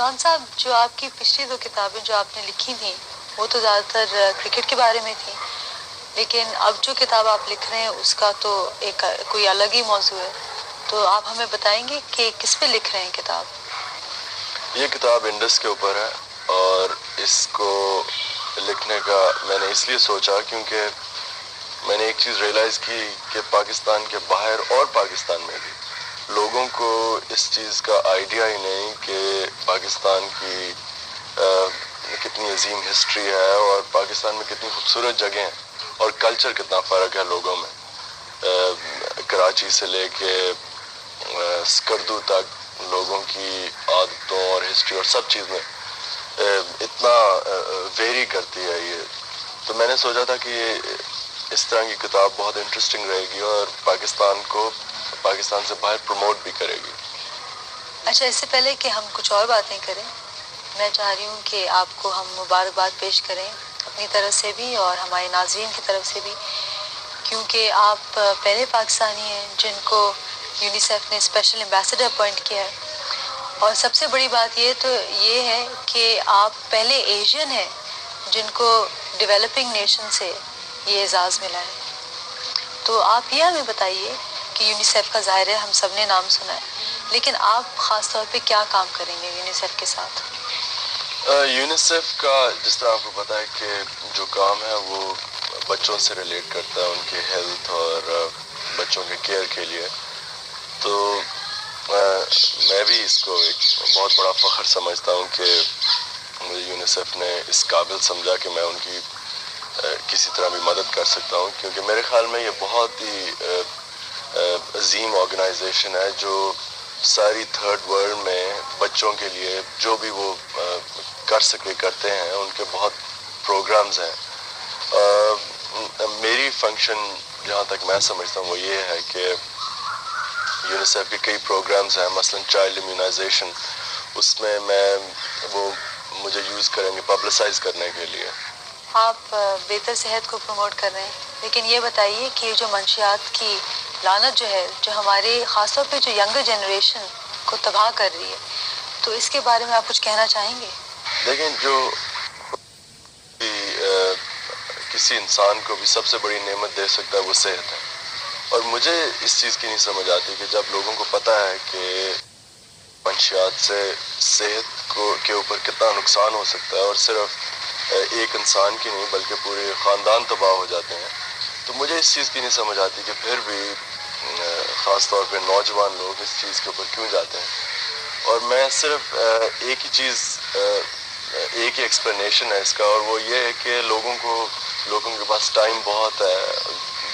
इमरान साहब, जो आपकी पिछली दो किताबें जो आपने लिखी थी वो तो ज़्यादातर क्रिकेट के बारे में थी, लेकिन अब जो किताब आप लिख रहे हैं उसका तो एक कोई अलग ही मौजू है। तो आप हमें बताएंगे कि किस पे लिख रहे हैं किताब? ये किताब इंडस के ऊपर है और इसको लिखने का मैंने इसलिए सोचा क्योंकि मैंने एक चीज़ रियलाइज़ की कि पाकिस्तान के बाहर और पाकिस्तान में भी लोगों को इस चीज़ का आइडिया ही नहीं कि पाकिस्तान की कितनी अजीम हिस्ट्री है और पाकिस्तान में कितनी खूबसूरत जगह हैं और कल्चर कितना फ़र्क है लोगों में। कराची से लेके स्कर्दू तक लोगों की आदतों और हिस्ट्री और सब चीज़ में इतना वेरी करती है ये। तो मैंने सोचा था कि इस तरह की किताब बहुत इंटरेस्टिंग रहेगी और पाकिस्तान से बाहर प्रमोट भी करेगी। अच्छा, इससे पहले कि हम कुछ और बातें करें, मैं चाह रही हूँ कि आपको हम मुबारकबाद पेश करें अपनी तरफ से भी और हमारे नाज़रीन की तरफ से भी, क्योंकि आप पहले पाकिस्तानी हैं जिनको यूनिसेफ ने स्पेशल एम्बेसडर अपॉइंट किया है। और सबसे बड़ी बात ये है कि आप पहले एशियन हैं जिनको डेवलपिंग नेशन से ये एजाज़ मिला है। तो आप ये हमें बताइए कि यूनिसेफ का ज़ाहिर है हम सब ने नाम सुना है, लेकिन आप ख़ास तौर पे क्या काम करेंगे यूनिसेफ के साथ? यूनिसेफ का जिस तरह आपको पता है कि जो काम है वो बच्चों से रिलेट करता है, उनके हेल्थ और बच्चों के केयर के लिए। तो मैं भी इसको एक बहुत बड़ा फ़ख्र समझता हूँ कि मुझे यूनिसेफ ने इस काबिल समझा कि मैं उनकी किसी तरह भी मदद कर सकता हूँ, क्योंकि मेरे ख़्याल में ये बहुत ही अजीम ऑर्गेनाइजेशन है जो सारी थर्ड वर्ल्ड में बच्चों के लिए जो भी वो कर सके करते हैं। उनके बहुत प्रोग्राम्स हैं। मेरी फंक्शन जहाँ तक मैं समझता हूँ वो ये है कि यूनिसेफ के कई प्रोग्राम्स हैं, मसलन चाइल्ड इम्यूनाइजेशन, उसमें वो मुझे यूज़ करेंगे पब्लिसाइज करने के लिए। आप बेहतर सेहत को प्रमोट कर रहे हैं, लेकिन ये बताइए कि जो मंशियात की लानत जो है, जो हमारे ख़ासतौर पे जो यंगर जनरेशन को तबाह कर रही है, तो इसके बारे में आप कुछ कहना चाहेंगे? देखें, जो किसी इंसान को भी सबसे बड़ी नेमत दे सकता है वो सेहत है। और मुझे इस चीज़ की नहीं समझ आती कि जब लोगों को पता है कि मंशियात से सेहत के ऊपर कितना नुकसान हो सकता है और सिर्फ एक इंसान की नहीं बल्कि पूरे ख़ानदान तबाह हो जाते हैं, तो मुझे इस चीज़ की नहीं समझ आती कि फिर भी ख़ास तौर पे नौजवान लोग इस चीज़ के ऊपर क्यों जाते हैं। और मैं सिर्फ एक ही एक्सप्लेनेशन है इसका, और वो ये है कि लोगों के पास टाइम बहुत है,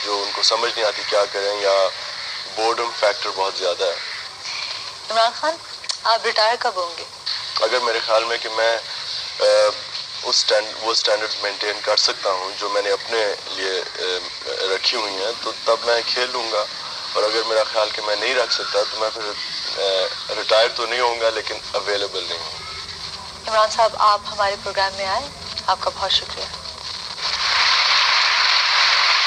जो उनको समझ नहीं आती क्या करें, या बोर्डम फैक्टर बहुत ज़्यादा है। इमरान खान, आप रिटायर कब होंगे? अगर मेरे ख्याल में कि मैं वो स्टैंडर्ड्स मेंटेन कर सकता हूँ जो मैंने अपने लिए रखी हुई हैं, तो तब मैं खेल लूँगा। और अगर मेरा ख्याल कि मैं नहीं रख सकता तो मैं फिर रिटायर तो नहीं होऊंगा, लेकिन अवेलेबल नहीं हूँ। इमरान साहब, आप हमारे प्रोग्राम में आए, आपका बहुत शुक्रिया।